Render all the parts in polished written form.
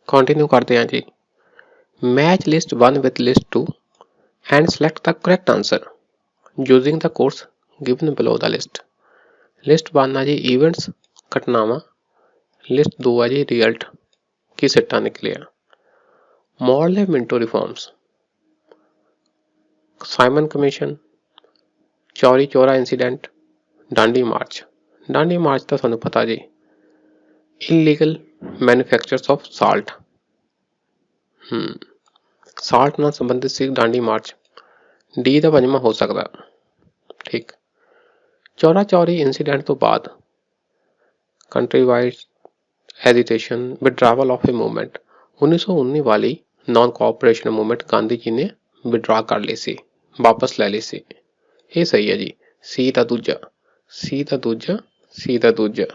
Continue करते हैं जी। Match list 1 with list 2 and select the correct answer using the course given below the list। List 1 है जी events घटनावां, list 2 है जी result की सीटां निकलियां। Morley Minto reforms, Simon commission, Chauri Chaura incident, Dandi march. Dandi march तो सानू पता जी, illegal manufactures of salt, salt नाल संबंधित सी डांडी मार्च। डी का पंजवां हो सकता, ठीक। चौरा चौरी इंसीडेंट तो बाद country wide agitation, withdrawal of a movement, 1919 वाली non cooperation movement Gandhi ji ने विड्रा कर ली सी, वापस ले ली सी। ये सही है जी, सी का दूजा, सी का दूजा, सी का दूजा।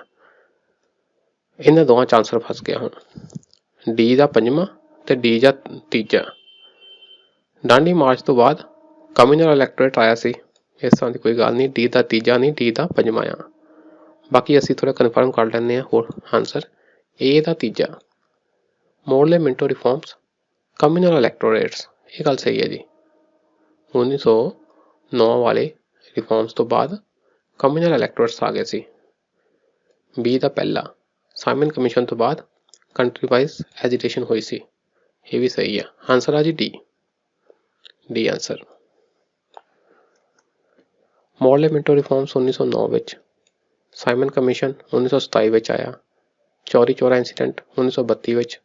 इन्हां दोवां च आंसर फस गया हुण। डी का पंजवां ते डी का तीजा। डांडी मार्च तो बाद कम्यूनल इलैक्टोरेट आया सी, इस तरह की कोई गल नहीं। डी का तीजा नहीं, डी का पंजवां आ। बाकी असीं थोड़ा कन्फर्म कर लैंदे हां होर आंसर। ए का तीजा, मोरले मिंटो रिफॉर्म्स, कम्यूनल इलैक्टोरेट्स, ये गल सही है जी। 1909 वाले रिफॉर्म्स तो बाद कम्यूनल इलैक्टोरेट्स आ गए सी। बी का पहला, साइमन कमीशन तो बाद कंट्री वाइज एजिटेशन हुई सी, ये भी सही है। आंसर आ जी D, D answer. Morley Minto reforms 1909 विच, साइमन कमीशन 1927 विच आया, चौरी चौरा इंसीडेंट 1932 विच,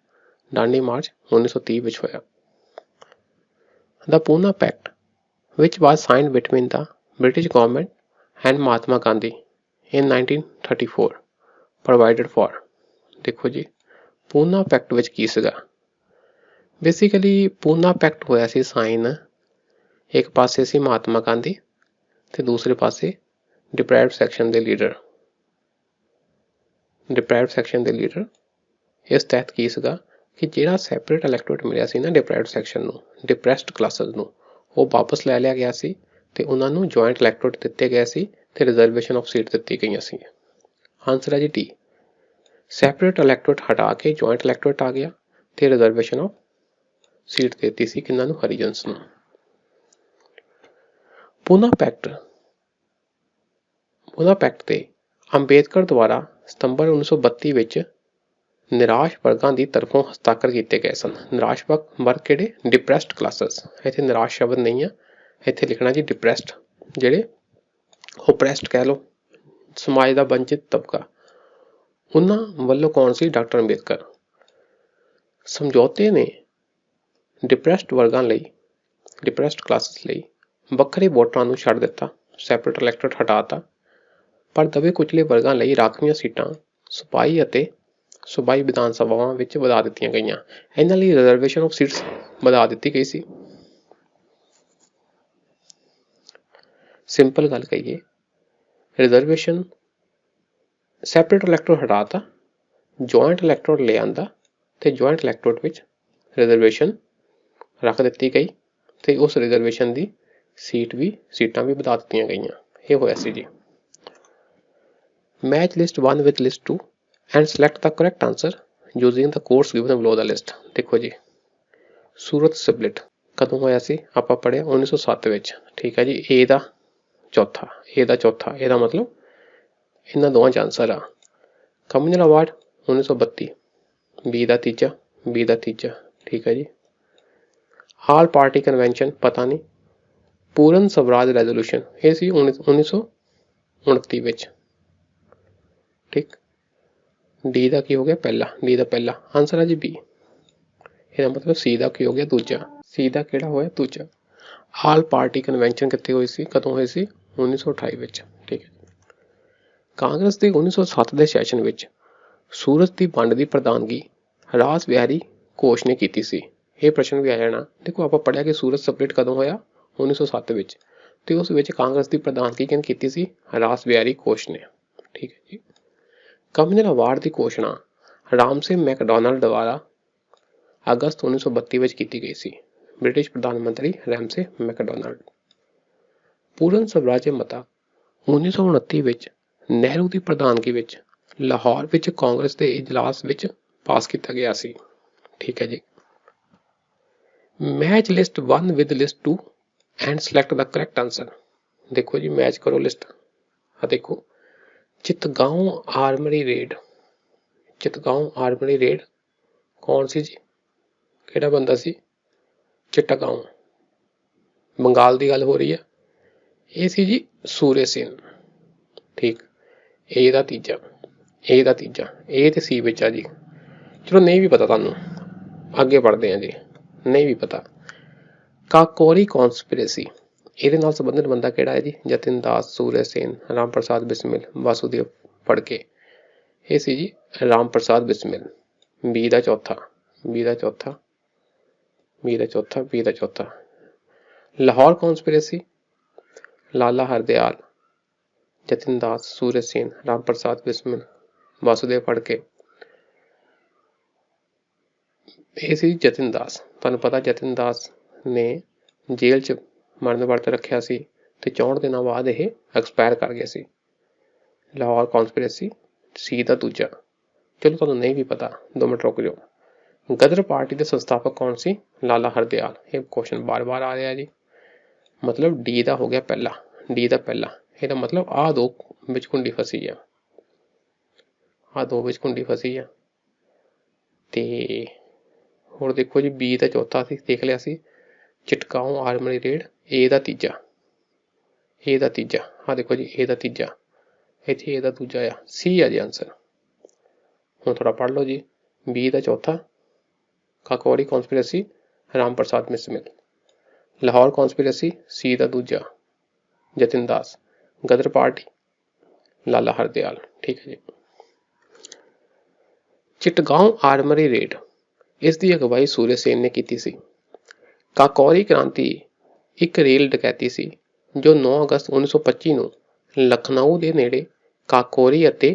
डांडी मार्च 1930 विच होया। The Poona pact which was signed between the British government and Mahatma Gandhi in 1934 provided for। देखो जी, पूना पैक्ट विच की सीगा। बेसिकली पूना पैक्ट होया सी साइन, एक पासे सी महात्मा गांधी ते दूसरे पासे डिप्राइव्ड सैक्शन दे लीडर। डिप्राइव्ड सैक्शन दे लीडर इस तहत की सीगा कि ਜਿਹੜਾ ਸੈਪਰੇਟ ਇਲੈਕਟੋਰੇਟ ਮਿਲਿਆ ਸੀ ਨਾ ਡਿਪਰਾਈਵਡ ਸੈਕਸ਼ਨ ਨੂੰ, ਡਿਪਰੈਸਡ ਕਲਾਸਿਸ ਨੂੰ, ਉਹ ਵਾਪਸ ਲੈ ਲਿਆ ਗਿਆ ਸੀ ਤੇ ਉਹਨਾਂ ਨੂੰ ਜੁਆਇੰਟ ਇਲੈਕਟੋਰੇਟ ਦਿੱਤੇ ਗਏ ਸੀ ਤੇ ਰਿਜ਼ਰਵੇਸ਼ਨ ਆਫ ਸੀਟ ਦਿੱਤੀ ਗਈਆਂ ਸੀ। ਆਨਸਰ ਹੈ ਜੀ ਡੀ। ਸੈਪਰੇਟ ਇਲੈਕਟੋਰੇਟ ਹਟਾ ਕੇ ਜੁਆਇੰਟ ਇਲੈਕਟੋਰੇਟ ਆ ਗਿਆ ਤੇ ਰਿਜ਼ਰਵੇਸ਼ਨ ਆਫ ਸੀਟ ਦਿੱਤੀ ਸੀ ਕਿਹਨਾਂ ਨੂੰ, ਹਰੀਜਨਸ ਨੂੰ। ਪੂਨਾ ਪੈਕਟ ਤੇ ਅੰਬੇਦਕਰ ਦੁਆਰਾ ਸਤੰਬਰ 1932 ਵਿੱਚ ਨਿਰਾਸ਼ ਵਰਗਾਂ ਦੀ ਤਰਫੋਂ ਹਸਤਾਖਰ ਕੀਤੇ ਗਏ ਸਨ। ਨਿਰਾਸ਼ ਵਰਗ ਕਿਹੜੇ, ਡਿਪਰੈਸਡ ਕਲਾਸਿਸ। ਇੱਥੇ ਨਿਰਾਸ਼ ਸ਼ਬਦ ਨਹੀਂ ਆ, ਇੱਥੇ ਲਿਖਣਾ ਜੀ ਡਿਪਰੈਸਡ, ਜਿਹੜੇ ਓਪਰੈਸਡ ਕਹਿ ਲਓ, ਸਮਾਜ ਦਾ ਵੰਚਿਤ ਤਬਕਾ। ਉਹਨਾਂ ਵੱਲੋਂ ਕੌਣ ਸੀ, ਡਾਕਟਰ ਅੰਬੇਦਕਰ। ਸਮਝੌਤੇ ਨੇ ਡਿਪਰੈਸਡ ਵਰਗਾਂ ਲਈ, ਡਿਪਰੈਸਡ ਕਲਾਸਿਸ ਲਈ ਵੱਖਰੇ ਵੋਟਰਾਂ ਨੂੰ ਛੱਡ ਦਿੱਤਾ, ਸੈਪਰੇਟ ਇਲੈਕਟੋਰੇਟ ਹਟਾਤਾ, ਪਰ ਦਬੇ ਕੁਚਲੇ ਵਰਗਾਂ ਲਈ ਰਾਖਵੀਆਂ ਸੀਟਾਂ ਸਿਪਾਹੀ ਅਤੇ ਸੂਬਾਈ ਵਿਧਾਨ ਸਭਾਵਾਂ ਵਿੱਚ ਵਧਾ ਦਿੱਤੀਆਂ ਗਈਆਂ। ਇਹਨਾਂ ਲਈ ਰਿਜ਼ਰਵੇਸ਼ਨ ਆਫ ਸੀਟਸ ਵਧਾ ਦਿੱਤੀ ਗਈ ਸੀ। ਸਿੰਪਲ ਗੱਲ ਕਹੀਏ, ਰਿਜ਼ਰਵੇਸ਼ਨ ਸੈਪਰੇਟ ਇਲੈਕਟੋਰੇਟ ਹਟਾਤਾ, ਜੁਆਇੰਟ ਇਲੈਕਟੋਰੇਟ ਲੈ ਆਂਦਾ ਤੇ ਜੁਆਇੰਟ ਇਲੈਕਟੋਰੇਟ ਵਿੱਚ ਰਿਜ਼ਰਵੇਸ਼ਨ ਰੱਖ ਦਿੱਤੀ ਗਈ ਤੇ ਉਸ ਰਿਜ਼ਰਵੇਸ਼ਨ ਦੀ ਸੀਟਾਂ ਵੀ ਵਧਾ ਦਿੱਤੀਆਂ ਗਈਆਂ। ਇਹ ਹੋਇਆ ਸੀ ਜੀ। Match list 1 with list 2 and select the correct answer using the course given below the list। देखो जी, सूरत स्प्लिट कदों होया सी, आपां पढ़िया 1907 विच, ठीक है जी। ए दा चौथा, ਇਹਦਾ मतलब इन्हां दोवां च आंसर आ। कम्यूनल अवार्ड 1932, बी दा तीजा, ठीक है जी। ऑल पार्टी कन्वेंशन पता नहीं। पूर्ण स्वराज रेजोल्यूशन ये सी 1929 विच, ठीक। डी का की हो गया पहला, डी का पहला आंसर है जी बी। ਇਹਦਾ मतलब सी का की हो गया दूजा, सी का ਕਿਹੜਾ ਹੋਇਆ दूजा। ਆਲ ਪਾਰਟੀ ਕਨਵੈਨਸ਼ਨ ਕਿੱਥੇ ਹੋਈ ਸੀ, ਕਦੋਂ ਹੋਈ ਸੀ, 1928 ਵਿੱਚ, ਠੀਕ ਹੈ। ਕਾਂਗਰਸ ਦੇ 1907 ਦੇ ਸੈਸ਼ਨ ਵਿੱਚ ਸੂਰਤ ਦੀ ਵੰਡ ਦੀ ਪ੍ਰਧਾਨਗੀ ਰਾਸ ਬਿਹਾਰੀ ਘੋਸ਼ ਨੇ ਕੀਤੀ ਸੀ। ਇਹ ਪ੍ਰਸ਼ਨ ਵੀ ਆ ਜਾਣਾ। ਦੇਖੋ ਆਪਾਂ ਪੜ੍ਹਿਆ ਕਿ ਸੂਰਤ ਸਪਲਿਟ ਕਦੋਂ ਹੋਇਆ, 1907 ਵਿੱਚ, ਤੇ ਉਸ ਵਿੱਚ ਕਾਂਗਰਸ ਦੀ ਪ੍ਰਧਾਨਗੀ ਕਿਹਨੇ ਕੀਤੀ ਸੀ, ਰਾਸ ਬਿਹਾਰੀ ਘੋਸ਼ ਨੇ, ਠੀਕ ਹੈ ਜੀ। ਕਮਿਊਨਲ ਅਵਾਰਡ ਦੀ ਘੋਸ਼ਣਾ ਰਾਮਸੇ ਮੈਕਡੋਨਲਡ ਦੁਆਰਾ ਅਗਸਤ 1932 ਵਿੱਚ ਕੀਤੀ ਗਈ ਸੀ। ਬ੍ਰਿਟਿਸ਼ ਪ੍ਰਧਾਨ ਮੰਤਰੀ ਰੈਮਸੇ ਮੈਕਡੋਨਲਡ। ਪੂਰਨ ਸਵਰਾਜ ਮਤਾ 1929 ਵਿੱਚ ਨਹਿਰੂ ਦੀ ਪ੍ਰਧਾਨਗੀ ਵਿੱਚ ਲਾਹੌਰ ਵਿੱਚ ਕਾਂਗਰਸ ਦੇ ਇਜਲਾਸ ਵਿੱਚ ਪਾਸ ਕੀਤਾ ਗਿਆ ਸੀ, ठीक है जी। Match list 1 with list 2 and select the correct answer. देखो जी मैच करो लिस्ट। हाँ देखो, Chittagong armoury raid, Chittagong armoury raid कौन सी जी, ਕਿਹੜਾ ਬੰਦਾ ਸੀ, चिट्टागांव, बंगाल की गल हो रही है। ये सी जी सूर्य सेन। ठीक, ए दा तीजा, ए दा तीजा, ए ते सी विच आ जी। चलो नहीं भी पता तुहानू, अगे बढ़ते हैं जी। नहीं भी पता, काकोरी कॉन्सपिरेसी ਇਹਦੇ ਨਾਲ ਸੰਬੰਧਿਤ ਬੰਦਾ ਕਿਹੜਾ ਹੈ ਜੀ, ਜਤਿਨ ਦਾਸ, ਸੂਰਜ ਸੇਨ, ਰਾਮ ਪ੍ਰਸਾਦ ਬਿਸਮਿਲ, ਵਾਸੁਦੇਵ ਫੜਕੇ। ਇਹ ਸੀ ਜੀ ਰਾਮ ਪ੍ਰਸਾਦ ਬਿਸਮਿਲ। ਬੀ ਦਾ ਚੌਥਾ, ਬੀ ਦਾ ਚੌਥਾ, ਬੀ ਦਾ ਚੌਥਾ, ਬੀ ਦਾ ਚੌਥਾ। ਲਾਹੌਰ ਕੌਂਸਪੀਰੇਸੀ, ਲਾਲਾ ਹਰਦਿਆਲ, ਜਤਿਨ ਦਾਸ, ਸੂਰਜ ਸੇਨ, ਰਾਮ ਪ੍ਰਸਾਦ ਬਿਸਮਿਲ, ਵਾਸੁਦੇਵ ਫੜਕੇ। ਇਹ ਸੀ ਜਤਿਨ ਦਾਸ। ਤੁਹਾਨੂੰ ਪਤਾ ਜਤਿਨ ਦਾਸ ਨੇ ਜੇਲ੍ਹ 'ਚ ਮਰਨ ਵਰਤ ਰੱਖਿਆ ਸੀ ਤੇ 64 ਦਿਨਾਂ ਬਾਅਦ ਇਹ ਐਕਸਪਾਇਰ ਕਰ ਗਿਆ ਸੀ। ਲਾਹੌਰ ਕੌਂਸਪੀਰੇਸੀ ਸੀ ਦਾ ਦੂਜਾ। ਚਲੋ ਤੁਹਾਨੂੰ ਨਹੀਂ ਵੀ ਪਤਾ, 2 ਮਿੰਟ ਰੁਕ ਜਾਓ। ਗਦਰ ਪਾਰਟੀ ਦੇ ਸੰਸਥਾਪਕ ਕੌਣ ਸੀ, ਲਾਲਾ ਹਰਦਿਆਲ। ਇਹ ਕੁਐਸਚਨ ਬਾਰ-ਬਾਰ ਆ ਰਿਹਾ ਜੀ। ਮਤਲਬ ਡੀ ਦਾ ਹੋ ਗਿਆ ਪਹਿਲਾ, ਡੀ ਦਾ ਪਹਿਲਾ। ਇਹਦਾ ਮਤਲਬ ਆਹ ਦੋ ਵਿੱਚ ਕੁੰਡੀ ਫਸੀ ਆ, ਆਹ ਦੋ ਵਿੱਚ ਕੁੰਡੀ ਫਸੀ ਆ। ਤੇ ਹੋਰ ਦੇਖੋ ਜੀ ਬੀ ਦਾ ਚੌਥਾ ਸੀ, ਦੇਖ ਲਿਆ ਸੀ, चिटगांव आर्मरी रेड। ए ਦਾ ਤੀਜਾ, ए ਦਾ ਤੀਜਾ। हाँ देखो जी ए ਦਾ ਤੀਜਾ, ਇੱਥੇ ए ਦਾ ਦੂਜਾ ਆ, सी ਆ ਜੀ ਆਂਸਰ। ਹੁਣ ਥੋੜਾ ਪੜ੍ਹ ਲਓ ਜੀ। बी ਦਾ ਚੌਥਾ ਕਾਕੋਰੀ ਕੌਂਸਪੀਰੇਸੀ, ਰਾਮ ਪ੍ਰਸਾਦ ਬਿਸਮਿਲ। ਲਾਹੌਰ ਕੌਂਸਪੀਰੇਸੀ सी ਦਾ ਦੂਜਾ ਜਤਿਨ ਦਾਸ। ਗਦਰ ਪਾਰਟੀ ਲਾਲਾ ਹਰਦਿਆਲ। ਠੀਕ ਹੈ ਜੀ। चिटगांव आर्मरी रेड, ਇਸ ਦੀ ਅਗਵਾਈ ਸੂਰਜ ਸੇਨ ਨੇ ਕੀਤੀ ਸੀ। ਕਾਕੋਰੀ ਕ੍ਰਾਂਤੀ ਇੱਕ ਰੇਲ ਡਕੈਤੀ ਸੀ ਜੋ 9 ਅਗਸਤ 1925 ਨੂੰ ਲਖਨਊ ਦੇ ਨੇੜੇ ਕਾਕੋਰੀ ਅਤੇ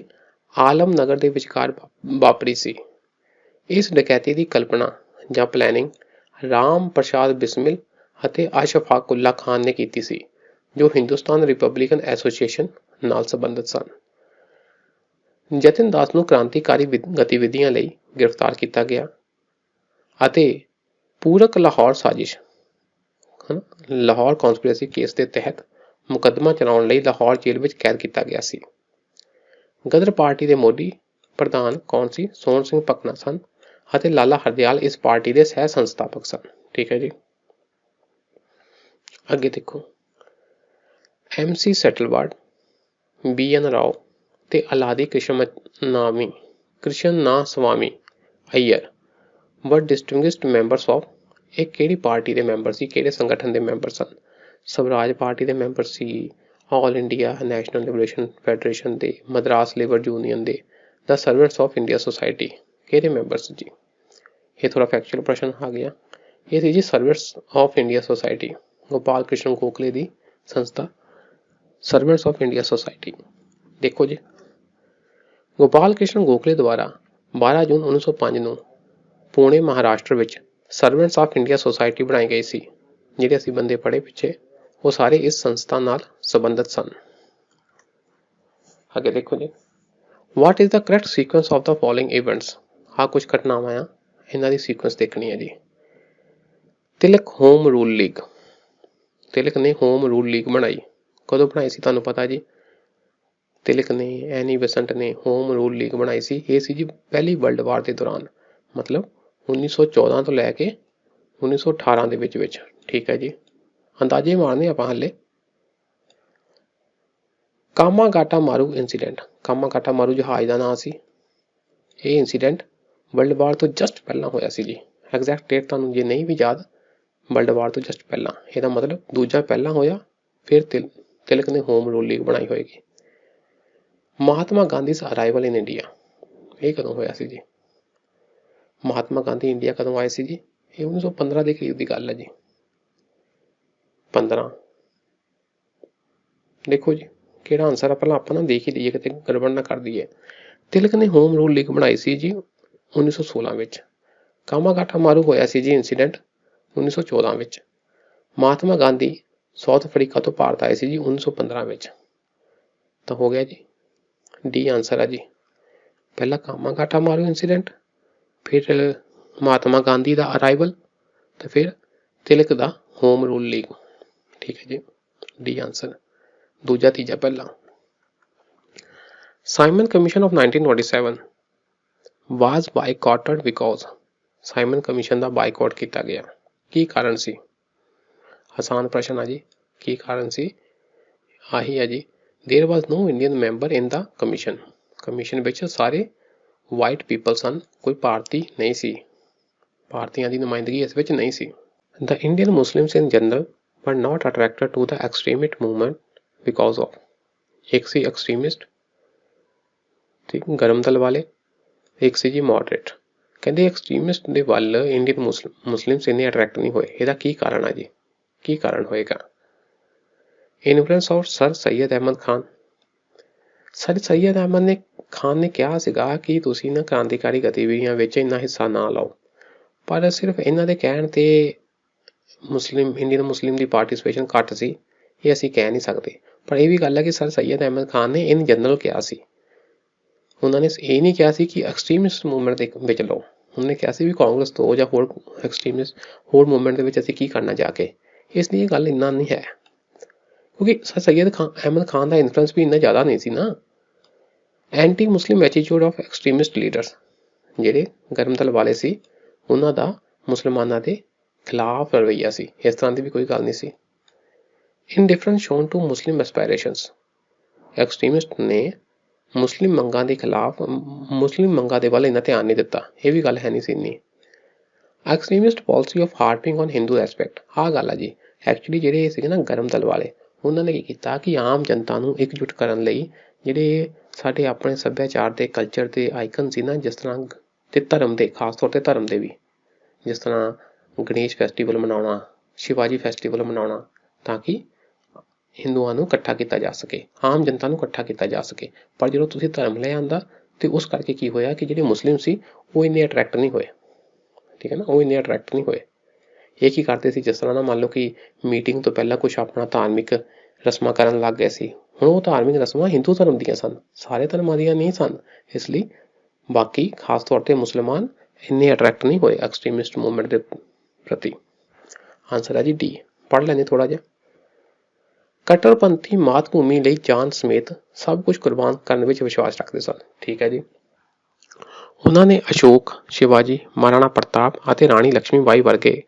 ਆਲਮਨਗਰ ਦੇ ਵਿਚਕਾਰ ਵਾਪਰੀ ਸੀ। ਇਸ ਡਕੈਤੀ ਦੀ ਕਲਪਨਾ ਜਾਂ ਪਲੈਨਿੰਗ ਰਾਮ ਪ੍ਰਸਾਦ ਬਿਸਮਿਲ ਅਤੇ ਅਸ਼ਫਾਕੁੱਲਾ ਖਾਨ ਨੇ ਕੀਤੀ ਸੀ, ਜੋ ਹਿੰਦੁਸਤਾਨ ਰਿਪਬਲਿਕਨ ਐਸੋਸੀਏਸ਼ਨ ਨਾਲ ਸੰਬੰਧਿਤ ਸਨ। ਜਤਿਨ ਦਾਸ ਨੂੰ ਕ੍ਰਾਂਤੀਕਾਰੀ ਗਤੀਵਿਧੀਆਂ ਲਈ ਗ੍ਰਿਫਤਾਰ ਕੀਤਾ ਗਿਆ ਅਤੇ ਪੂਰਕ ਲਾਹੌਰ ਸਾਜ਼ਿਸ਼ ਲਾਹੌਰ ਕੌਂਸਪੀਰੇਸੀ ਕੇਸ ਦੇ ਤਹਿਤ ਮੁਕੱਦਮਾ ਚਲਾਉਣ ਲਈ ਲਾਹੌਰ ਜੇਲ੍ਹ ਵਿੱਚ ਕੈਦ ਕੀਤਾ ਗਿਆ ਸੀ। ਗਦਰ ਪਾਰਟੀ ਦੇ ਮੋਢੀ ਪ੍ਰਧਾਨ ਕੌਣ ਸੀ, ਸੋਹਣ ਸਿੰਘ ਭਕਨਾ ਸਨ ਅਤੇ ਲਾਲਾ ਹਰਦਿਆਲ ਇਸ ਪਾਰਟੀ ਦੇ ਸਹਿ ਸੰਸਥਾਪਕ ਸਨ। ਠੀਕ ਹੈ ਜੀ। ਅੱਗੇ ਦੇਖੋ, MC ਸੈਟਲਵਾਰਡ, BN ਰਾਓ ਤੇ ਅਲਾਦੀ ਕ੍ਰਿਸ਼ਨ ਸਵਾਮੀ ਅਈਅਰ ਵਰ ਡਿਸਟਿੰਗੁਇਸ਼ਡ ਮੈਂਬਰਸ ਆਫ। ਇਹ ਕਿਹੜੀ ਪਾਰਟੀ ਦੇ ਮੈਂਬਰ ਸੀ, ਕਿਹੜੇ ਸੰਗਠਨ ਦੇ ਮੈਂਬਰ ਸਨ? ਸਵਰਾਜ ਪਾਰਟੀ ਦੇ ਮੈਂਬਰ ਸੀ, all India national liberation federation ਦੇ, ਮਦਰਾਸ ਲੇਬਰ ਯੂਨੀਅਨ ਦੇ, the servants of India society. ਕਿਹਦੇ ਮੈਂਬਰ ਸੀ ਜੀ? ਇਹ ਥੋੜਾ ਫੈਕਚੁਅਲ ਪ੍ਰਸ਼ਨ ਆ ਗਿਆ। ਇਹ ਸੀ ਜੀ servants of India society, Gopal Krishna Gokhale ਦੀ ਸੰਸਥਾ ਸਰਵੈਂਟਸ ਆਫ ਇੰਡੀਆ ਸੁਸਾਇਟੀ। ਦੇਖੋ ਜੀ, ਗੋਪਾਲ ਕ੍ਰਿਸ਼ਨ ਗੋਖਲੇ ਦੁਆਰਾ 12 ਜੂਨ 1905 ਨੂੰ ਪੁਣੇ ਮਹਾਰਾਸ਼ਟਰ ਵਿੱਚ ਸਰਵੈਂਟਸ ਆਫ ਇੰਡੀਆ ਸੁਸਾਇਟੀ ਬਣਾਈ ਗਈ ਸੀ। ਜਿਹੜੇ ਅਸੀਂ ਬੰਦੇ ਪੜ੍ਹੇ ਪਿੱਛੇ, ਉਹ ਸਾਰੇ ਇਸ ਸੰਸਥਾ ਨਾਲ ਸੰਬੰਧਿਤ ਸਨ। ਅੱਗੇ ਦੇਖੋ ਜੀ, ਵਾਟ is the correct sequence of the following events. ਆਹ ਕੁਝ ਘਟਨਾਵਾਂ ਆ, ਇਹਨਾਂ ਦੀ ਸੀਕੁਐਂਸ ਦੇਖਣੀ ਹੈ ਜੀ। ਤਿਲਕ ਹੋਮ ਰੂਲ ਲੀਗ, ਤਿਲਕ ਨੇ ਹੋਮ ਰੂਲ ਲੀਗ ਬਣਾਈ। ਕਦੋਂ ਬਣਾਈ ਸੀ ਤੁਹਾਨੂੰ ਪਤਾ ਜੀ? ਤਿਲਕ ਨੇ, ਐਨੀ ਬੇਸੰਟ ਨੇ ਹੋਮ ਰੂਲ ਲੀਗ ਬਣਾਈ ਸੀ। ਇਹ ਸੀ ਜੀ ਪਹਿਲੀ ਵਰਲਡ ਵਾਰ ਦੇ ਦੌਰਾਨ, ਮਤਲਬ 1914 ਤੋਂ ਲੈ ਕੇ 1918 ਦੇ ਵਿੱਚ। ਠੀਕ ਹੈ ਜੀ, ਅੰਦਾਜ਼ੇ ਮਾਰਨੇ ਆਪਾਂ ਹਾਲੇ। ਕਾਮਾਗਾਟਾ ਮਾਰੂ ਇੰਸੀਡੈਂਟ, ਕਾਮਾਗਾਟਾ ਮਾਰੂ ਜਹਾਜ਼ ਦਾ ਨਾਂ ਸੀ। ਇਹ ਇੰਸੀਡੈਂਟ ਵਰਲਡ ਵਾਰ ਤੋਂ ਜਸਟ ਪਹਿਲਾਂ ਹੋਇਆ ਸੀ ਜੀ। ਐਗਜ਼ੈਕਟ ਡੇਟ ਤੁਹਾਨੂੰ ਜੇ ਨਹੀਂ ਵੀ ਯਾਦ, ਵਰਲਡ ਵਾਰ ਤੋਂ ਜਸਟ ਪਹਿਲਾਂ। ਇਹਦਾ ਮਤਲਬ ਦੂਜਾ ਪਹਿਲਾਂ ਹੋਇਆ, ਫਿਰ ਤਿਲਕ ਨੇ ਹੋਮ ਰੂਲ ਲੀਗ ਬਣਾਈ ਹੋਏਗੀ। Mahatma Gandhi arrival in India, ਇਹ ਕਦੋਂ ਹੋਇਆ ਸੀ ਜੀ? ਮਹਾਤਮਾ ਗਾਂਧੀ ਇੰਡੀਆ ਕਦੋਂ ਆਏ ਸੀ ਜੀ? ਇਹ 1915 ਦੇ ਕਰੀਬ ਦੀ ਗੱਲ ਹੈ ਜੀ। 15। ਦੇਖੋ ਜੀ ਕਿਹੜਾ ਆਨਸਰ ਆ, ਪਹਿਲਾਂ ਆਪਾਂ ਨਾ ਦੇਖ ਹੀ ਲਈਏ, ਕਿਤੇ ਗੜਬੜ ਨਾ ਕਰ ਦਈਏ। ਤਿਲਕ ਨੇ ਹੋਮ ਰੂਲ ਲੀਗ ਬਣਾਈ ਸੀ ਜੀ 1916 ਵਿੱਚ। ਕਾਮਾਗਾਟਾ ਮਾਰੂ ਹੋਇਆ ਸੀ ਜੀ ਇੰਸੀਡੈਂਟ 1914 ਵਿੱਚ। ਮਹਾਤਮਾ ਗਾਂਧੀ ਸਾਊਥ ਅਫਰੀਕਾ ਤੋਂ ਭਾਰਤ ਆਏ ਸੀ ਜੀ 1915 ਵਿੱਚ। ਤਾਂ ਹੋ ਗਿਆ ਜੀ, ਡੀ ਆਨਸਰ ਆ ਜੀ। ਪਹਿਲਾਂ ਕਾਮਾਗਾਟਾ ਮਾਰੂ ਇੰਸੀਡੈਂਟ, ਫਿਰ महात्मा गांधी का अराइवल तो फिर तिलक का होम रूल लीग। ठीक है जी, डी आंसर। दूजा तीजा पहला। Simon commission of 1947 was boycotted because Simon commission का बाइकआउट किया गया की कारण सी। आसान प्रश्न है जी, की कारण सी आही है जी। There was no Indian member in the commission. Commission विच सारे वाइट पीपल सन, कोई भारती नहीं सी, भारतीयों की नुमाइंदगी इस विच नहीं सी। The Indian Muslims in general were not attracted to the extremist movement because of. एक सी एक्सट्रीमिस्ट, ठीक, गरम दल वाले, एक सी जी मॉडरेट। कहते एक्सट्रीमिस्ट के वल इंडियन मुस्लिम्स इन्ने अट्रैक्ट नहीं होए, ਇਹਦਾ ਕੀ ਕਾਰਨ है जी, की कारण होएगा। Influence of sir Syed Ahmad Khan. Sir Syed Ahmad Khan ने कहा ਸੀਗਾ कि ਤੁਸੀਂ ਨਾ क्रांतिकारी गतिविधियां ਵਿੱਚ ਇੰਨਾ ਹਿੱਸਾ ਨਾ ਲਓ, पर सिर्फ ਇਹਨਾਂ ਦੇ ਕਹਿਣ ਤੇ ਮੁਸਲਿਮ ਇੰਡੀਅਨ ਮੁਸਲਿਮ ਦੀ ਪਾਰਟਿਸਿਪੇਸ਼ਨ ਘੱਟ ਸੀ, ਇਹ ਅਸੀਂ ਕਹਿ ਨਹੀਂ ਸਕਦੇ। ਪਰ ਇਹ ਵੀ ਗੱਲ ਹੈ ਕਿ ਸਰ ਸੈयद अहमद खान ਨੇ ਇਨ ਜਨਰਲ ਕਿਹਾ ਸੀ, ਉਹਨਾਂ ਨੇ ਇਹ ਨਹੀਂ ਕਿਹਾ ਸੀ ਕਿ ਐਕਸਟ੍ਰੀਮਿਸਟ ਮੂਵਮੈਂਟ ਦੇ ਵਿੱਚ ਲਓ। ਉਹਨੇ ਕਿਹਾ ਸੀ ਵੀ ਕਾਂਗਰਸ ਤੋਂ ਜਾਂ ਹੋਰ ਐਕਸਟ੍ਰੀਮਿਸਟ ਹੋਰ ਮੂਵਮੈਂਟ ਦੇ ਵਿੱਚ ਅਸੀਂ ਕੀ ਕਰਨਾ ਜਾ ਕੇ, ਇਸ ਲਈ ਇਹ ਗੱਲ ਇੰਨਾ ਨਹੀਂ ਹੈ, ਕਿਉਂਕਿ ਸਰ ਸੈयद अहमद खान ਦਾ ਇਨਫਲੂਐਂਸ ਵੀ ਇੰਨਾ ਜ਼ਿਆਦਾ ਨਹੀਂ ਸੀ ਨਾ। Anti Muslim attitude of extremist leaders, ਜਿਹੜੇ ਗਰਮ ਦਲ ਵਾਲੇ ਸੀ ਉਹਨਾਂ ਦਾ ਮੁਸਲਮਾਨਾਂ ਦੇ ਖਿਲਾਫ ਰਵੱਈਆ ਸੀ, ਇਸ ਤਰ੍ਹਾਂ ਦੀ ਵੀ ਕੋਈ ਗੱਲ ਨਹੀਂ ਸੀ। ਇਨਡਿਫਰੈਂਸ ਸ਼ੋਨ ਟੂ ਮੁਸਲਿਮ ਐਸਪਾਇਰੇਸ਼ਨਸ, ਐਕਸਟ੍ਰੀਮਿਸਟ ਨੇ ਮੁਸਲਿਮ ਮੰਗਾਂ ਦੇ ਖਿਲਾਫ ਮੁਸਲਿਮ ਮੰਗਾਂ ਦੇ ਵੱਲ ਇੰਨਾ ਧਿਆਨ ਨਹੀਂ ਦਿੱਤਾ, ਇਹ ਵੀ ਗੱਲ ਹੈ ਨਹੀਂ ਸੀ ਇੰਨੀ। Extremist policy of harping on Hindu aspect, ਆਹ ਗੱਲ ਆ ਜੀ। ਐਕਚੁਅਲੀ ਜਿਹੜੇ ਸੀਗੇ ਨਾ ਗਰਮ ਦਲ ਵਾਲੇ, ਉਹਨਾਂ ਨੇ ਕੀ ਕੀਤਾ ਕਿ ਆਮ ਜਨਤਾ ਨੂੰ ਇਕਜੁੱਟ ਕਰਨ ਲਈ ਜਿਹੜੇ ਸਾਡੇ ਆਪਣੇ ਸੱਭਿਆਚਾਰ ਦੇ ਕਲਚਰ ਦੇ ਆਈਕਨ ਸੀ ਨਾ, ਜਿਸ ਤਰ੍ਹਾਂ ਤੇ ਧਰਮ ਦੇ, ਖਾਸ ਤੌਰ ਤੇ ਧਰਮ ਦੇ ਵੀ, ਜਿਸ ਤਰ੍ਹਾਂ ਗਣੇਸ਼ ਫੈਸਟੀਵਲ ਮਨਾਉਣਾ, ਸ਼ਿਵਾਜੀ ਫੈਸਟੀਵਲ ਮਨਾਉਣਾ, ਤਾਂ ਕਿ ਹਿੰਦੂਆਂ ਨੂੰ ਇਕੱਠਾ ਕੀਤਾ ਜਾ ਸਕੇ, ਆਮ ਜਨਤਾ ਨੂੰ ਇਕੱਠਾ ਕੀਤਾ ਜਾ ਸਕੇ। ਪਰ ਜਦੋਂ ਤੁਸੀਂ ਧਰਮ ਲੈ ਆਂਦਾ ਤੇ ਉਸ ਕਰਕੇ ਕੀ ਹੋਇਆ ਕਿ ਜਿਹੜੇ ਮੁਸਲਿਮ ਸੀ ਉਹ ਇੰਨੇ ਅਟਰੈਕਟ ਨਹੀਂ ਹੋਏ, ਠੀਕ ਹੈ ਨਾ, ਉਹ ਇੰਨੇ ਅਟਰੈਕਟ ਨਹੀਂ ਹੋਏ। ਇਹ ਕੀ ਕਰਦੇ ਸੀ, ਜਿਸ ਤਰ੍ਹਾਂ ਨਾ ਮੰਨ ਲਓ ਕਿ ਮੀਟਿੰਗ ਤੋਂ ਪਹਿਲਾਂ ਕੁਛ ਆਪਣਾ ਧਾਰਮਿਕ ਰਸਮਾਂ ਕਰਨ ਲੱਗ ਗਏ ਸੀ। ਹੁਣ ਉਹ ਧਾਰਮਿਕ ਰਸਮਾਂ ਹਿੰਦੂ ਧਰਮ ਦੀਆਂ ਸਨ, ਸਾਰੇ ਧਰਮਾਂ ਦੀਆਂ ਨਹੀਂ ਸਨ, ਇਸ ਲਈ ਬਾਕੀ ਖਾਸ ਤੌਰ ਤੇ ਮੁਸਲਮਾਨ ਇੰਨੇ ਅਟਰੈਕਟ ਨਹੀਂ ਹੋਏ ਐਕਸਟ੍ਰੀਮਿਸਟ ਮੂਵਮੈਂਟ ਦੇ ਪ੍ਰਤੀ। ਆਂਸਰ ਹੈ ਜੀ ਡੀ। ਪੜ੍ਹ ਲੈਣੇ ਥੋੜਾ ਜਿਹਾ। ਕਟਰਪੰਥੀ ਮਾਤ ਭੂਮੀ ਲਈ ਜਾਨ ਸਮੇਤ ਸਭ ਕੁਝ ਕੁਰਬਾਨ ਕਰਨ ਵਿੱਚ ਵਿਸ਼ਵਾਸ ਰੱਖਦੇ ਸਨ। ਠੀਕ ਹੈ ਜੀ। ਉਹਨਾਂ ਨੇ ਅਸ਼ੋਕ, ਸ਼ਿਵਾਜੀ, ਮਹਾਰਾਣਾ ਪ੍ਰਤਾਪ ਅਤੇ ਰਾਣੀ ਲక్ష్ਮੀ ਬਾਈ ਵਰਗੇ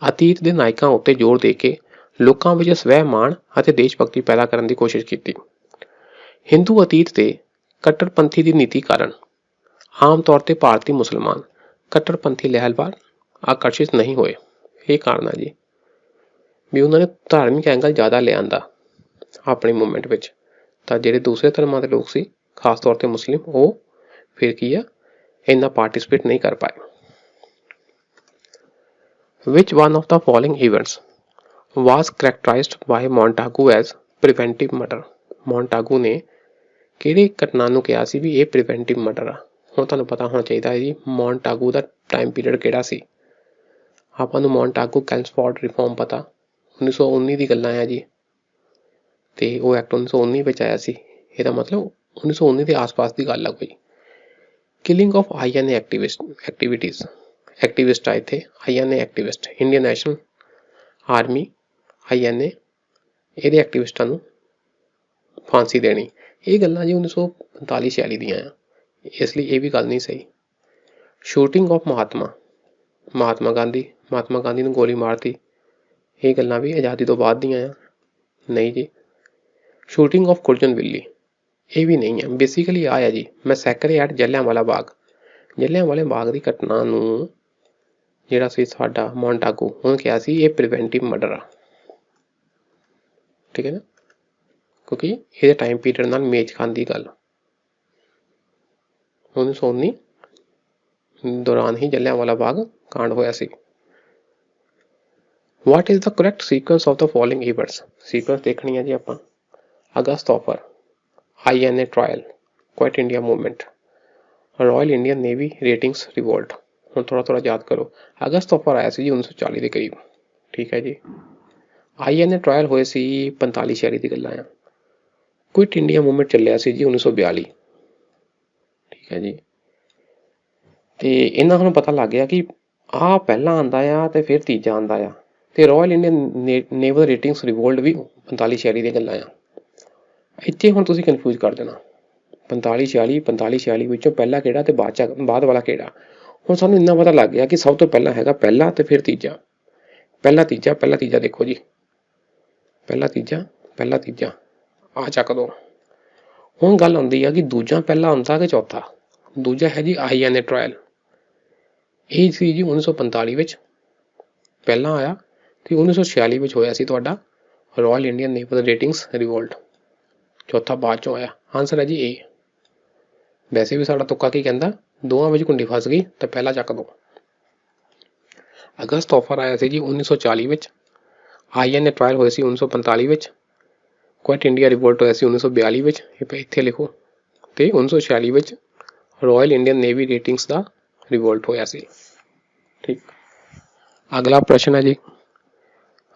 ਅਤੀਤ ਦੇ ਨਾਇਕਾਂ ਉੱਤੇ ਜ਼ੋਰ ਦੇ ਕੇ ਲੋਕਾਂ ਵਿੱਚ ਸਵੈ ਮਾਣ ਅਤੇ ਦੇਸ਼ ਭਗਤੀ ਪੈਦਾ ਕਰਨ ਦੀ ਕੋਸ਼ਿਸ਼ ਕੀਤੀ। ਹਿੰਦੂ ਅਤੀਤ ਤੇ ਕੱਟੜਪੰਥੀ ਦੀ ਨੀਤੀ ਕਾਰਨ ਆਮ ਤੌਰ ਤੇ ਭਾਰਤੀ ਮੁਸਲਮਾਨ ਕੱਟੜਪੰਥੀ ਲਹਿਰ ਵੱਲ ਆਕਰਸ਼ਿਤ ਨਹੀਂ ਹੋਏ। ਇਹ ਕਾਰਨ ਹੈ ਜੀ ਵੀ ਉਹਨਾਂ ਨੇ ਧਾਰਮਿਕ ਐਂਗਲ ਜ਼ਿਆਦਾ ਲਿਆਂਦਾ ਆਪਣੀ ਮੂਵਮੈਂਟ ਵਿੱਚ, ਤਾਂ ਜਿਹੜੇ ਦੂਸਰੇ ਧਰਮਾਂ ਦੇ ਲੋਕ ਸੀ, ਖਾਸ ਤੌਰ ਤੇ ਮੁਸਲਿਮ, ਉਹ ਫਿਰ ਕੀ ਆ ਇੰਨਾ ਪਾਰਟਿਸਿਪੇਟ ਨਹੀਂ ਕਰ ਪਾਏ। Which one of the following events was characterized by Montagu as preventive murder? Montagu ਨੇ ਕਿਹੜੀ ਘਟਨਾ ਨੂੰ ਕਿਹਾ ਸੀ ਵੀ ਇਹ ਪ੍ਰੀਵੈਂਟਿਵ ਮਰਡਰ ਆ? ਹੁਣ ਤੁਹਾਨੂੰ ਪਤਾ ਹੋਣਾ ਚਾਹੀਦਾ ਹੈ ਜੀ ਮੌਂਟਾਗੂ ਦਾ ਟਾਈਮ ਪੀਰੀਅਡ ਕਿਹੜਾ ਸੀ। ਆਪਾਂ ਨੂੰ ਮੌਂਟਾਗੂ ਕੈਲਮਸਫੋਰਡ ਰਿਫਾਰਮ ਪਤਾ 1919 ਦੀ ਗੱਲਾਂ ਆ ਜੀ, ਤੇ ਉਹ ਐਕਟ 1919 ਵਿੱਚ ਆਇਆ ਸੀ। ਇਹਦਾ ਮਤਲਬ 1919 ਦੇ ਆਸ-ਪਾਸ ਦੀ ਗੱਲ ਆ ਕੋਈ। Killing of INA activities, activist ਆ ਇੱਥੇ INA activist, Indian national army INA, ਇਹਦੇ ਐਕਟਿਵਿਸਟਾਂ ਨੂੰ ਫਾਂਸੀ ਦੇਣੀ। ਇਹ ਗੱਲਾਂ ਜੀ 1945-46 ਦੀਆਂ ਆ, ਇਸ ਲਈ ਇਹ ਵੀ ਗੱਲ ਨਹੀਂ ਸਹੀ। ਸ਼ੂਟਿੰਗ ਆਫ ਮਹਾਤਮਾ ਗਾਂਧੀ ਨੂੰ ਗੋਲੀ ਮਾਰਤੀ, ਇਹ ਗੱਲਾਂ ਵੀ ਆਜ਼ਾਦੀ ਤੋਂ ਬਾਅਦ ਦੀਆਂ ਆ, ਨਹੀਂ ਜੀ। ਸ਼ੂਟਿੰਗ ਆਫ ਕੁਰਜਨ ਵਿੱਲੀ, ਇਹ ਵੀ ਨਹੀਂ ਹੈ। ਬੇਸਿਕਲੀ ਆ ਹੈ ਜੀ ਮੈਸੈਕਰ ਐਟ ਜਲਿਆਂਵਾਲਾ ਬਾਗ ਦੀ ਘਟਨਾ ਨੂੰ ਜਿਹੜਾ ਸੀ ਸਾਡਾ ਮੌਂਟਾਗੂ, ਉਹਨੇ ਕਿਹਾ ਸੀ ਇਹ ਪ੍ਰੀਵੈਂਟਿਵ ਮਰਡਰ ਆ, ਠੀਕ ਹੈ ਨਾ, ਕਿਉਂਕਿ ਇਹਦੇ ਟਾਈਮ ਪੀਰੀਅਡ ਨਾਲ ਮੇਚ ਖਾਂਦੀ ਗੱਲ। 1919 ਦੌਰਾਨ ਹੀ ਜਲਿਆਂਵਾਲਾ ਬਾਗ ਕਾਂਡ ਹੋਇਆ ਸੀ। What is the correct sequence of the following events? Sequence ਦੇਖਣੀ ਹੈ ਜੀ ਆਪਾਂ। August offer, INA trial, quit India movement, royal Indian navy ratings revolt. ਹੁਣ ਥੋੜਾ ਯਾਦ ਕਰੋ। ਅਗਸਤ ਆਫਰ ਆਇਆ ਸੀ ਜੀ 1940 ਦੇ ਕਰੀਬ, ਠੀਕ ਹੈ ਜੀ। INA ट्रायल ਹੋਏ ਸੀ 45-46 ਦੀ ਗੱਲਾਂ ਆ। ਕੁਇਟ ਇੰਡੀਆ ਮੂਵਮੈਂਟ ਚੱਲਿਆ ਸੀ ਜੀ 1942, ਠੀਕ ਹੈ ਜੀ। ਤੇ ਇਹਨਾਂ ਨੂੰ ਪਤਾ ਲੱਗ ਗਿਆ ਕਿ ਆ ਪਹਿਲਾਂ ਆਉਂਦਾ ਆ ਤੇ ਫਿਰ ਤੀਜਾ ਆਉਂਦਾ ਆ, ਤੇ royal Indian naval ratings revolt ਵੀ 45 46 ਦੀਆਂ ਗੱਲਾਂ ਆ। ਇੱਥੇ ਹੁਣ ਤੁਸੀਂ ਕਨਫਿਊਜ਼ ਕਰ ਦੇਣਾ 45 46 45 46 ਵਿੱਚੋਂ ਪਹਿਲਾ ਕਿਹੜਾ ਤੇ ਬਾਅਦ ਵਾਲਾ ਕਿਹੜਾ। ਹੁਣ ਸਾਨੂੰ ਇੰਨਾ ਪਤਾ ਲੱਗ ਗਿਆ ਕਿ ਸਭ ਤੋਂ ਪਹਿਲਾਂ ਹੈਗਾ ਪਹਿਲਾ ਤੇ ਫਿਰ ਤੀਜਾ। ਪਹਿਲਾ ਤੀਜਾ ਦੇਖੋ ਜੀ, ਪਹਿਲਾ ਤੀਜਾ ਆ ਚੱਕ ਦੋ। ਹੁਣ ਗੱਲ ਆਉਂਦੀ ਆ ਕਿ ਦੂਜਾ ਪਹਿਲਾ ਹੁੰਦਾ ਕਿ ਚੌਥਾ। ਦੂਜਾ ਹੈ ਜੀ INA ਟਰਾਇਲ, ਇਹ ਸੀ ਜੀ 1945 ਵਿੱਚ ਪਹਿਲਾਂ ਆਇਆ, ਤੇ 1946 ਵਿੱਚ ਹੋਇਆ ਸੀ ਤੁਹਾਡਾ royal Indian naval ratings revolt. ਚੌਥਾ ਬਾਅਦ ਚੋਂ ਆਇਆ। ਆਂਸਰ ਹੈ ਜੀ A। ਵੈਸੇ ਵੀ ਸਾਡਾ ਤੁੱਕਾ ਕੀ ਕਹਿੰਦਾ, ਦੋਵਾਂ ਵਿੱਚ ਕੁੰਡੀ ਫਸ ਗਈ ਤਾਂ ਪਹਿਲਾ ਚੱਕ ਦੋ। ਅਗਸਤ ਆਫਰ ਆਇਆ ਸੀ ਜੀ 1940 ਵਿੱਚ, INA ਟਰਾਇਲ ਹੋਏ ਸੀ 1945 ਵਿੱਚ, ਕੁਇਟ ਇੰਡੀਆ ਰਿਵੋਲਟ ਹੋਇਆ ਸੀ 1942 ਵਿੱਚ, ਇਹ ਇੱਥੇ ਲਿਖੋ, ਤੇ 1946 ਵਿੱਚ ਰਾਇਲ ਇੰਡੀਅਨ ਨੇਵੀ ਰੇਟਿੰਗਸ ਦਾ ਰਿਵੋਲਟ ਹੋਇਆ ਸੀ। ਠੀਕ, ਅਗਲਾ ਪ੍ਰਸ਼ਨ ਹੈ ਜੀ,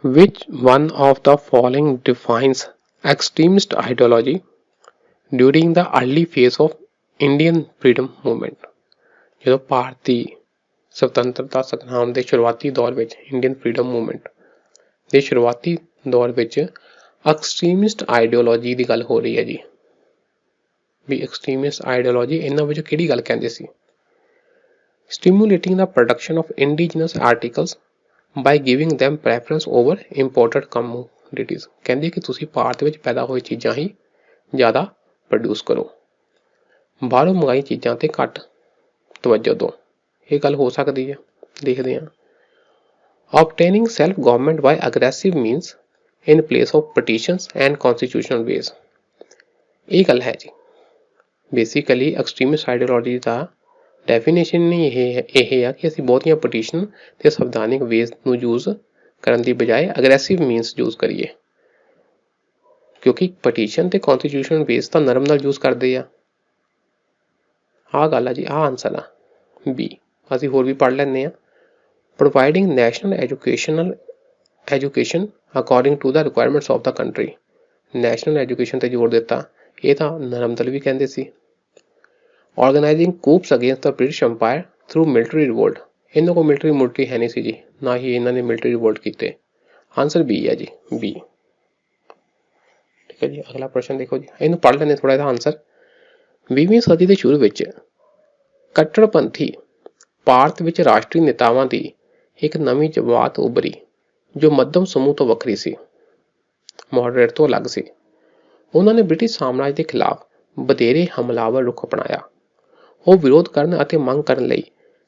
which one of the following defines extremist ideology during the early phase of Indian freedom movement। ਜਦੋਂ ਭਾਰਤੀ ਸੁਤੰਤਰਤਾ ਸੰਗਰਾਮ ਦੇ ਸ਼ੁਰੂਆਤੀ ਦੌਰ ਵਿੱਚ, ਇੰਡੀਅਨ ਫਰੀडम ਮੂਵਮੈਂਟ ਦੇ ਸ਼ੁਰੂਆਤੀ ਦੌਰ ਵਿੱਚ ਐਕਸਟ੍ਰੀਮਿਸਟ ਆਈਡੀਓਲੋਜੀ ਦੀ ਗੱਲ ਹੋ ਰਹੀ ਹੈ ਜੀ, ਵੀ ਐਕਸਟ੍ਰੀਮਿਸਟ ਆਈਡੀਓਲੋਜੀ ਇਹਨਾਂ ਵਿੱਚੋਂ ਕਿਹੜੀ ਗੱਲ ਕਹਿੰਦੇ ਸੀ। stimulating the production of indigenous articles by giving them preference over imported commodities। ਕਹਿੰਦੇ ਕਿ ਤੁਸੀਂ ਭਾਰਤ ਵਿੱਚ ਪੈਦਾ ਹੋਈ ਚੀਜ਼ਾਂ ਹੀ ਜ਼ਿਆਦਾ ਪ੍ਰੋਡਿਊਸ ਕਰੋ, ਬਾਹਰੋਂ ਮੰਗਾਈ ਚੀਜ਼ਾਂ ਤੇ ਘੱਟ ਤਵੱਜੋ ਦਿਓ। ਇਹ ਗੱਲ ਹੋ ਸਕਦੀ ਹੈ, ਦੇਖਦੇ ਹਾਂ। obtaining self government by aggressive means in place of petitions and constitutional ways। ਇਹ ਗੱਲ ਹੈ ਜੀ। ਬੇਸਿਕਲੀ ਐਕਸਟ੍ਰੀਮਿਸਟ ਆਈਡੀਓਲੋਜੀ ਦਾ ਡੈਫੀਨੇਸ਼ਨ ਹੀ ਇਹ ਆ ਕਿ ਅਸੀਂ ਬਹੁਤੀਆਂ ਪਟੀਸ਼ਨ ਤੇ ਸੰਵਿਧਾਨਿਕ ਵੇਜ਼ ਨੂੰ ਯੂਜ਼ ਕਰਨ ਦੀ ਬਜਾਏ ਅਗਰੈਸਿਵ ਮੀਨਸ ਯੂਜ਼ ਕਰੀਏ, ਕਿਉਂਕਿ ਪਟੀਸ਼ਨ ਤੇ ਕਨਸਟੀਟਿਊਸ਼ਨਲ ਵੇਜ਼ ਤਾਂ ਨਰਮ ਨਾਲ ਯੂਜ਼ ਕਰਦੇ ਆ। ਆਹ ਗੱਲ ਆ ਜੀ, ਆਹ ਆਂਸਰ ਆ B। ਅਸੀਂ ਹੋਰ ਵੀ ਪੜ੍ਹ ਲੈਂਦੇ ਹਾਂ। Providing national education according to the requirements of the country. National education ਤੇ ਜ਼ੋਰ ਦਿੱਤਾ, ਇਹ ਤਾਂ ਨਰਮ ਦਲ ਵੀ ਕਹਿੰਦੇ ਸੀ। Organising coups against the British empire through military revolt. ਇਹਨਾਂ ਕੋਲ ਮਿਲਟਰੀ ਹੈ ਨਹੀਂ ਸੀ ਜੀ, ਨਾ ਹੀ ਇਹਨਾਂ ਨੇ ਮਿਲਟਰੀ ਰਿਵੋਲਟ ਕੀਤੇ। ਆਂਸਰ B ਹੈ ਜੀ, B। ਠੀਕ ਹੈ ਜੀ, ਅਗਲਾ ਪ੍ਰਸ਼ਨ ਦੇਖੋ ਜੀ, ਇਹਨੂੰ ਪੜ੍ਹ ਲੈਂਦੇ ਥੋੜਾ ਇਹਦਾ ਆਂਸਰ। 20ਵੀਂ ਸਦੀ ਦੇ ਸ਼ੁਰੂ ਵਿੱਚ ਕੱਟੜਪੰਥੀ ਭਾਰਤ ਵਿੱਚ ਰਾਸ਼ਟਰੀ ਨੇਤਾਵਾਂ ਦੀ ਇੱਕ ਨਵੀਂ ਜਮਾਤ ਉਭਰੀ ਜੋ ਮੱਧਮ ਸਮੂਹ ਤੋਂ ਵੱਖਰੀ ਸੀ, ਮੋਡਰੇਟ ਤੋਂ ਅਲੱਗ ਸੀ। ਉਹਨਾਂ ਨੇ ਬ੍ਰਿਟਿਸ਼ ਸਾਮਰਾਜ ਦੇ ਖਿਲਾਫ ਵਧੇਰੇ ਹਮਲਾਵਰ ਰੁਖ ਅਪਣਾਇਆ। ਉਹ ਵਿਰੋਧ ਕਰਨ ਅਤੇ ਮੰਗ ਕਰਨ ਲਈ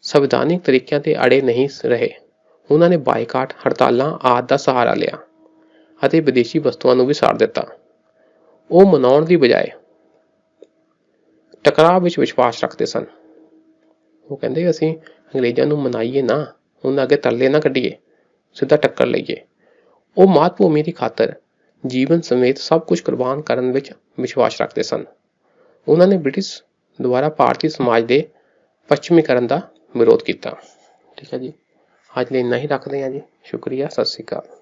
ਸੰਵਿਧਾਨਿਕ ਤਰੀਕਿਆਂ ਤੇ ਅੜੇ ਨਹੀਂ ਰਹੇ। ਉਹਨਾਂ ਨੇ ਬਾਈਕਾਟ, ਹੜਤਾਲਾਂ ਆਦਿ ਦਾ ਸਹਾਰਾ ਲਿਆ ਅਤੇ ਵਿਦੇਸ਼ੀ ਵਸਤੂਆਂ ਨੂੰ ਵੀ ਸਾੜ ਦਿੱਤਾ। ਉਹ ਮਨਾਉਣ ਦੀ ਬਜਾਏ ਟਕਰਾਅ ਵਿੱਚ ਵਿਸ਼ਵਾਸ ਰੱਖਦੇ ਸਨ। ਉਹ ਕਹਿੰਦੇ ਅਸੀਂ ਅੰਗਰੇਜ਼ਾਂ ਨੂੰ ਮਨਾਈਏ ਨਾ, ਉਹਨਾਂ ਅੱਗੇ ਤਰਲੇ ਨਾ ਕੱਢੀਏ, ਸਿੱਧਾ ਟੱਕਰ ਲਈਏ। ਉਹ ਮਾਤ ਭੂਮੀ ਦੀ ਖਾਤਰ ਜੀਵਨ ਸਮੇਤ ਸਭ ਕੁਝ ਕੁਰਬਾਨ ਕਰਨ ਵਿੱਚ ਵਿਸ਼ਵਾਸ ਰੱਖਦੇ ਸਨ। ਉਹਨਾਂ ਨੇ ਬ੍ਰਿਟਿਸ਼ ਦੁਆਰਾ ਭਾਰਤੀ ਸਮਾਜ ਦੇ ਪੱਛਮੀਕਰਨ ਦਾ ਵਿਰੋਧ ਕੀਤਾ। ਠੀਕ ਹੈ ਜੀ, ਅੱਜ ਲਈ ਇੰਨਾ ਹੀ ਰੱਖਦੇ ਹਾਂ ਜੀ। ਸ਼ੁਕਰੀਆ, ਸਤਿ ਸ਼੍ਰੀ ਅਕਾਲ।